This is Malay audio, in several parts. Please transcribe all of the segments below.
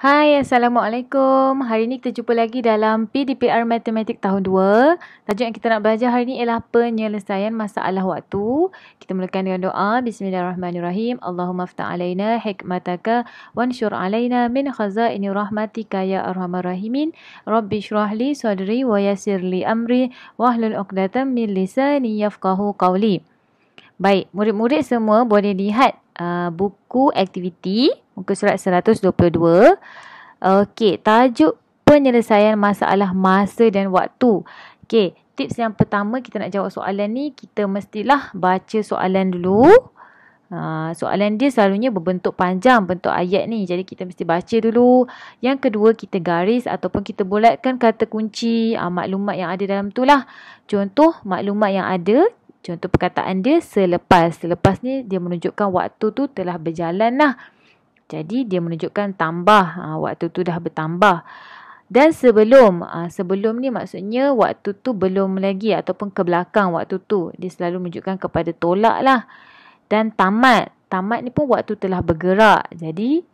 Hai, Assalamualaikum. Hari ini kita jumpa lagi dalam PDPR Matematik tahun 2. Tajuk yang kita nak belajar hari ini ialah penyelesaian masalah waktu. Kita mulakan dengan doa. Bismillahirrahmanirrahim. Allahumma aftah alaina hikmataka wansyur alaina min khazaini rahmatika ya arhamar rahimin. Rabbi syrah li sadri wa yassir li amri wahlul uqdatam min lisani yafqahu qawli. Baik, murid-murid semua boleh lihat buku aktiviti muka surat 122. Okey, tajuk penyelesaian masalah masa dan waktu. Okey, tips yang pertama kita nak jawab soalan ni, kita mestilah baca soalan dulu. Soalan dia selalunya berbentuk panjang, bentuk ayat ni. Jadi kita mesti baca dulu. Yang kedua, kita garis ataupun kita bulatkan kata kunci, maklumat yang ada dalam tu lah. Contoh maklumat yang ada, contoh perkataan dia selepas. Selepas ni dia menunjukkan waktu tu telah berjalan lah. Jadi dia menunjukkan tambah. Waktu tu dah bertambah. Dan sebelum. Sebelum ni maksudnya waktu tu belum lagi ataupun ke belakang waktu tu. Dia selalu menunjukkan kepada tolak lah. Dan tamat. Tamat ni pun waktu telah bergerak. Jadi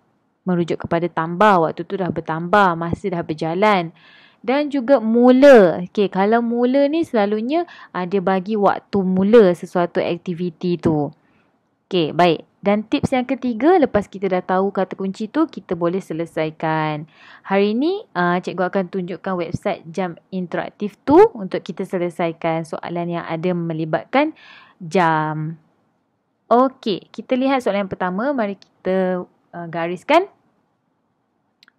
merujuk kepada tambah. Waktu tu dah bertambah. Masa dah berjalan. Dan juga mula. Okey, kalau mula ni selalunya dia bagi waktu mula sesuatu aktiviti tu. Okey, baik. Dan tips yang ketiga, lepas kita dah tahu kata kunci tu, kita boleh selesaikan. Hari ni, cikgu akan tunjukkan website jam interaktif tu untuk kita selesaikan soalan yang ada melibatkan jam. Okey, kita lihat soalan yang pertama. Mari kita gariskan.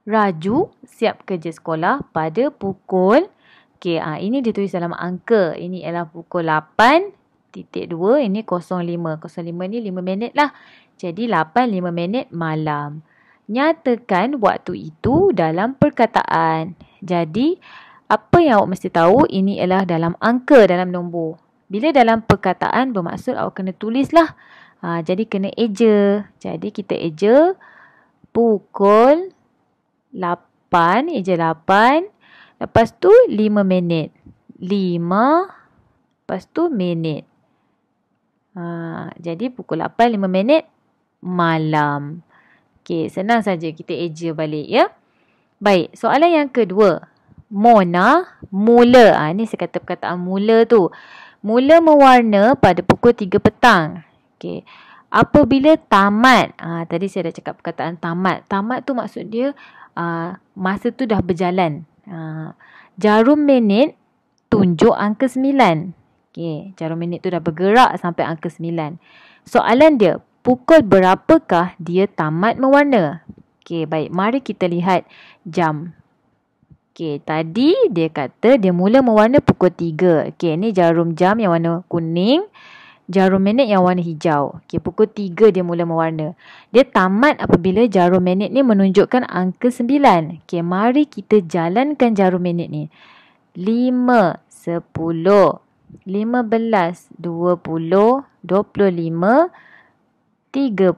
Raju siap kerja sekolah pada pukul. Okey, ini ditulis dalam angka. Ini ialah pukul 8.2. Ini 05. 05 ni 5 minit lah. Jadi 8.5 minit malam. Nyatakan waktu itu dalam perkataan. Jadi apa yang awak mesti tahu, ini ialah dalam angka, dalam nombor. Bila dalam perkataan bermaksud awak kena tulis lah. Jadi kena eja. Jadi kita eja pukul 8, eja 8. Lepas tu 5 minit. 5, lepas tu minit. Jadi pukul 8, 5 minit malam. Okey, senang saja kita eja balik ya. Baik, soalan yang kedua. Mona mula. Ni saya kata perkataan mula tu. Mula mewarna pada pukul 3 petang. Okey. Apabila tamat. Tadi saya dah cakap perkataan tamat. Tamat tu maksud dia masa tu dah berjalan. Jarum minit tunjuk angka 9. Okey, jarum minit tu dah bergerak sampai angka 9. Soalan dia, pukul berapakah dia tamat mewarna? Okey, baik. Mari kita lihat jam. Okey, tadi dia kata dia mula mewarna pukul 3. Okey, ni jarum jam yang warna kuning. Jarum minit yang warna hijau. Okey, pukul 3 dia mula mewarna. Dia tamat apabila jarum minit ni menunjukkan angka 9. Okey, mari kita jalankan jarum minit ni. 5, 10, 15, 20, 25, 30,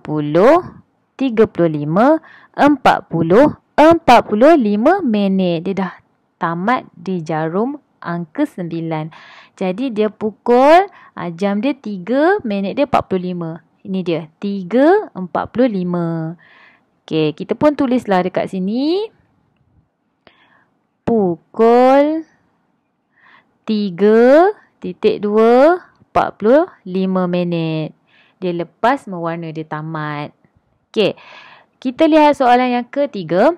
35, 40, 45 minit. Dia dah tamat di jarum angka 9. Jadi dia pukul, jam dia 3, minit dia 45. Ini dia, 3.45. Okey, kita pun tulislah dekat sini. Pukul 3.2.45 minit. Dia lepas mewarna, dia tamat. Okey, kita lihat soalan yang ketiga.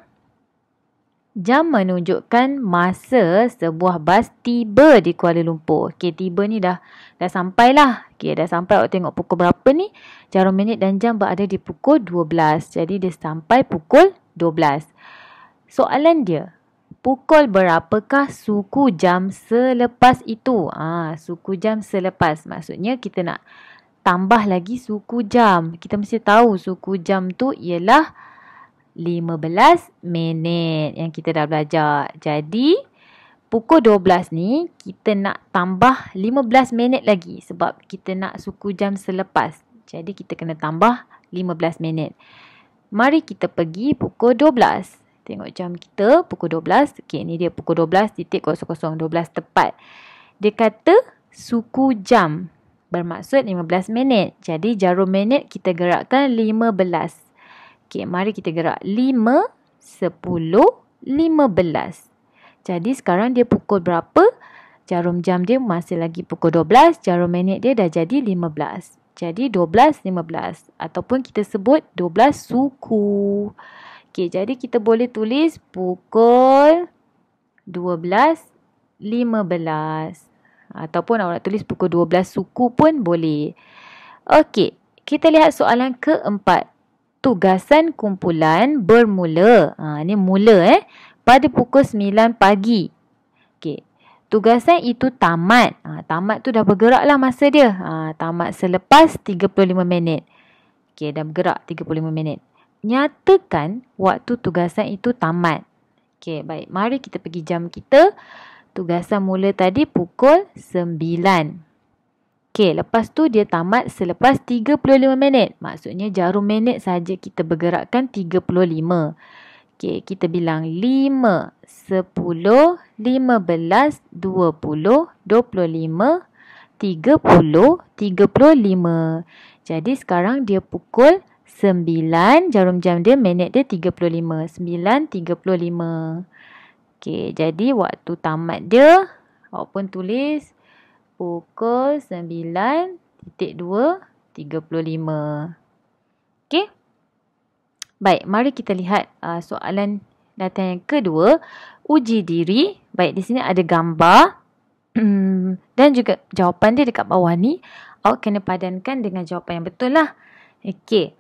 Jam menunjukkan masa sebuah bas tiba di Kuala Lumpur. Okey, tiba ni dah sampai lah. Okey, dah sampai. Awak tengok pukul berapa ni? Jarum minit dan jam berada di pukul 12. Jadi dia sampai pukul 12. Soalan dia, pukul berapakah suku jam selepas itu? Suku jam selepas. Maksudnya kita nak tambah lagi suku jam. Kita mesti tahu suku jam tu ialah 15 minit yang kita dah belajar. Jadi pukul 12 ni kita nak tambah 15 minit lagi sebab kita nak suku jam selepas. Jadi kita kena tambah 15 minit. Mari kita pergi pukul 12. Tengok jam kita pukul 12. Okey, ni dia pukul 12.00, 12 tepat. Dia kata suku jam bermaksud 15 minit. Jadi jarum minit kita gerakkan 15. Okey, mari kita gerak 5, 10.15. Jadi sekarang dia pukul berapa? Jarum jam dia masih lagi pukul 12. Jarum minit dia dah jadi 15. Jadi 12.15. Ataupun kita sebut 12 suku. Okey, jadi kita boleh tulis pukul 12.15. Ataupun awak tulis pukul 12 suku pun boleh. Okey, kita lihat soalan keempat. Tugasan kumpulan bermula. Ni mula pada pukul 9 pagi. Okey. Tugasan itu tamat. Tamat tu dah bergerak lah masa dia. Tamat selepas 35 minit. Okey, dah bergerak 35 minit. Nyatakan waktu tugasan itu tamat. Okey, baik. Mari kita pergi jam kita. Tugasan mula tadi pukul 9. Okey, lepas tu dia tamat selepas 35 minit. Maksudnya jarum minit saja kita bergerakkan 35. Okey, kita bilang 5, 10, 15, 20, 25, 30, 35. Jadi sekarang dia pukul 9, jarum jam dia minit dia 35. 9.35. Okey, jadi waktu tamat dia, awak pun tulis pukul 9.2.35. Okey. Baik, mari kita lihat soalan datang yang kedua. Uji diri. Baik, di sini ada gambar. Dan juga jawapan dia dekat bawah ni. Awak kena padankan dengan jawapan yang betul lah. Okey.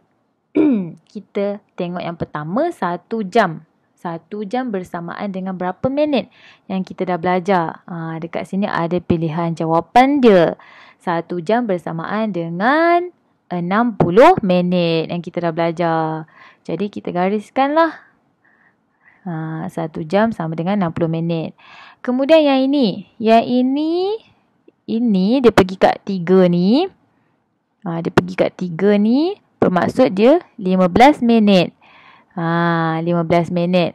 Kita tengok yang pertama, 1 jam. 1 jam bersamaan dengan berapa minit yang kita dah belajar. Dekat sini ada pilihan jawapan dia. 1 jam bersamaan dengan 60 minit yang kita dah belajar. Jadi kita gariskanlah. 1 jam sama dengan 60 minit. Kemudian yang ini. Yang ini dia pergi kat 3 ni. Dia pergi kat 3 ni. Bermaksud dia 15 minit. 15 minit.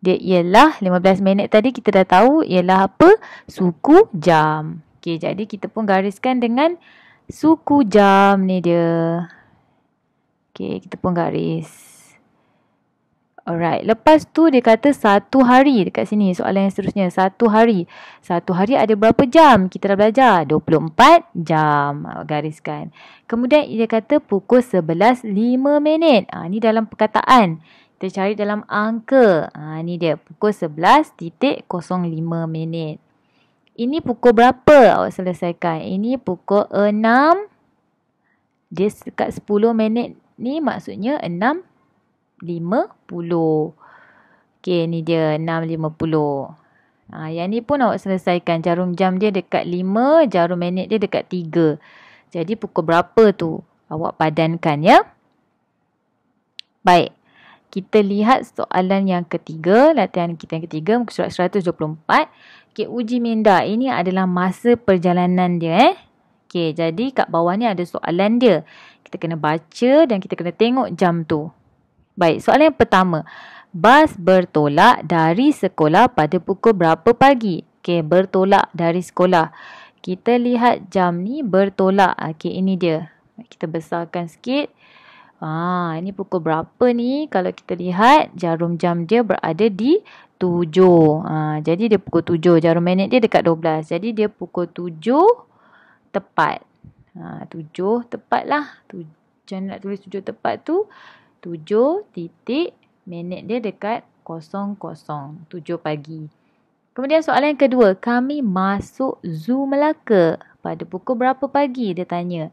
Dia ialah 15 minit tadi kita dah tahu ialah apa? Suku jam. Okey, jadi kita pun gariskan dengan suku jam ni dia. Okey, kita pun garis. Alright, lepas tu dia kata 1 hari dekat sini. Soalan yang seterusnya, 1 hari. 1 hari ada berapa jam? Kita dah belajar 24 jam. Gariskan. Kemudian dia kata pukul 11.05 minit. Ni dalam perkataan. Kita cari dalam angka. Ni dia pukul 11.05 minit. Ini pukul berapa awak selesaikan? Ini pukul 6. Dia dekat 10 minit ni maksudnya 6.50. Okey, ni dia 6.50. Yang ni pun awak selesaikan. Jarum jam dia dekat 5, jarum minit dia dekat 3. Jadi pukul berapa tu? Awak padankan ya. Baik. Kita lihat soalan yang ketiga. Latihan kita yang ketiga. Muka surat 124. Okey, uji minda. Ini adalah masa perjalanan dia. Okey, jadi kat bawah ni ada soalan dia. Kita kena baca dan kita kena tengok jam tu. Baik, soalan yang pertama. Bas bertolak dari sekolah pada pukul berapa pagi? Okey, bertolak dari sekolah. Kita lihat jam ni bertolak. Okey, ini dia. Kita besarkan sikit. Ini pukul berapa ni? Kalau kita lihat, jarum jam dia berada di 7. Jadi dia pukul 7. Jarum minit dia dekat 12. Jadi dia pukul 7 tepat. 7 tepat lah. Jangan nak tulis 7 tepat tu. 7 titik minit dia dekat 00. 7 pagi. Kemudian soalan yang kedua. Kami masuk Zoo Melaka pada pukul berapa pagi? Dia tanya.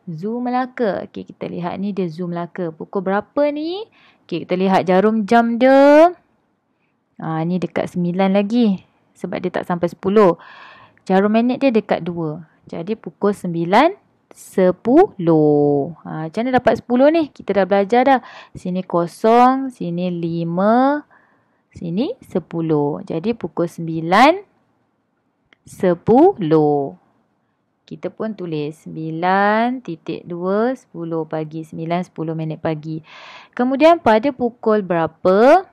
Zoo Melaka. Okey, kita lihat ni dia Zoo Melaka. Pukul berapa ni? Okey, kita lihat jarum jam dia. Ni dekat 9 lagi. Sebab dia tak sampai 10. Jarum minit dia dekat 2. Jadi pukul 9.10. Macam mana dapat 10 ni? Kita dah belajar dah. Sini 0, sini 5, sini 10. Jadi pukul 9.10. Kita pun tulis 9.2, 10 pagi. 9.10 minit pagi. Kemudian pada pukul berapa?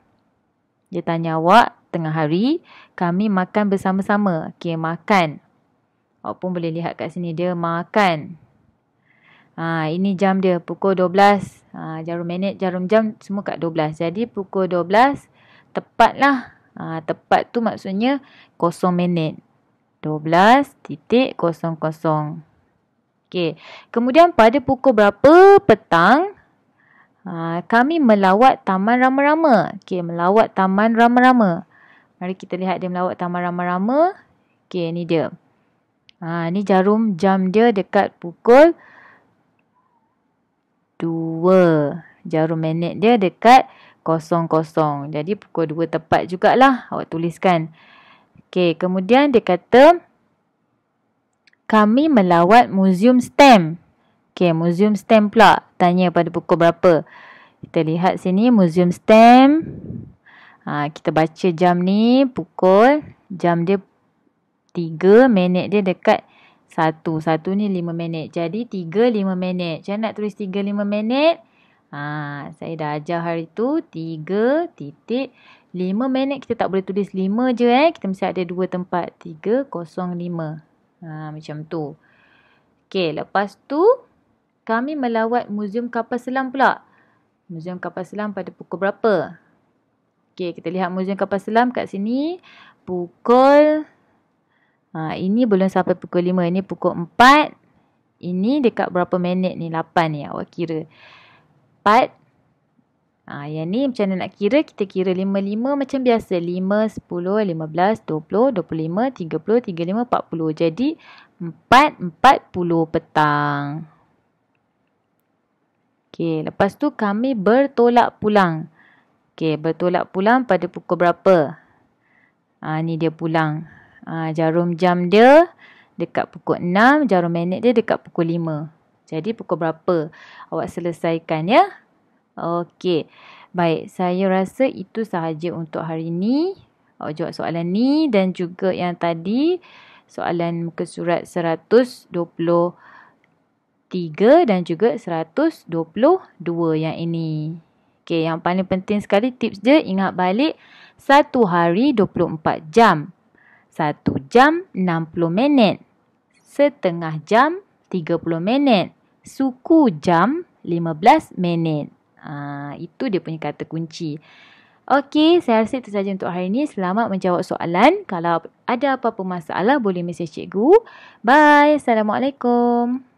Dia tanya awak, tengah hari, kami makan bersama-sama. Okey, makan. Awak pun boleh lihat kat sini, dia makan. Ini jam dia pukul 12. Jarum minit, jarum jam semua kat 12. Jadi pukul 12 tepat lah. Tepat tu maksudnya 0 minit. 12.00. Okey. Kemudian pada pukul berapa petang kami melawat Taman Rama-Rama. Okey, melawat Taman Rama-Rama. Mari kita lihat dia melawat Taman Rama-Rama. Okey, ni dia. Ni jarum jam dia dekat pukul 2. Jarum minit dia dekat 00. Jadi pukul 2 tepat jugalah awak tuliskan. Okey, kemudian dia kata kami melawat Muzium Stem. Okey, Muzium Stem pula. Tanya pada pukul berapa. Kita lihat sini Muzium Stem. Kita baca jam ni pukul. Jam dia 3, minit dia dekat 1. 1 ni 5 minit. Jadi 3, 5 minit. Saya nak tulis 3, 5 minit. Saya dah ajar hari tu 3.5 minit. Kita tak boleh tulis 5 je Kita mesti ada 2 tempat. 3.05. Macam tu. Okey, lepas tu kami melawat Muzium Kapal Selam pula. Muzium Kapal Selam pada pukul berapa? Okey, kita lihat Muzium Kapal Selam kat sini. Pukul ini belum sampai pukul 5. Ini pukul 4. Ini dekat berapa minit ni? 8 ni awak kira. 4. Yang ni macam mana nak kira? Kita kira 5 macam biasa. 5, 10, 15, 20, 25, 30, 35, 40. Jadi 4.40 petang. Okey, lepas tu kami bertolak pulang. Okey, bertolak pulang pada pukul berapa? Ni dia pulang. Jarum jam dia dekat pukul 6. Jarum minit dia dekat pukul 5. Jadi pukul berapa? Awak selesaikan ya. Okey. Baik, saya rasa itu sahaja untuk hari ni. Awak jawab soalan ni dan juga yang tadi. Soalan muka surat 123 dan juga 122 yang ini. Okey, yang paling penting sekali tips dia, ingat balik 1 hari 24 jam. 1 jam 60 minit. Setengah jam 30 minit. Suku jam 15 minit. Itu dia punya kata kunci. Okey, saya rasa itu sahaja untuk hari ini. Selamat menjawab soalan. Kalau ada apa-apa masalah, boleh mesej cikgu. Bye. Assalamualaikum.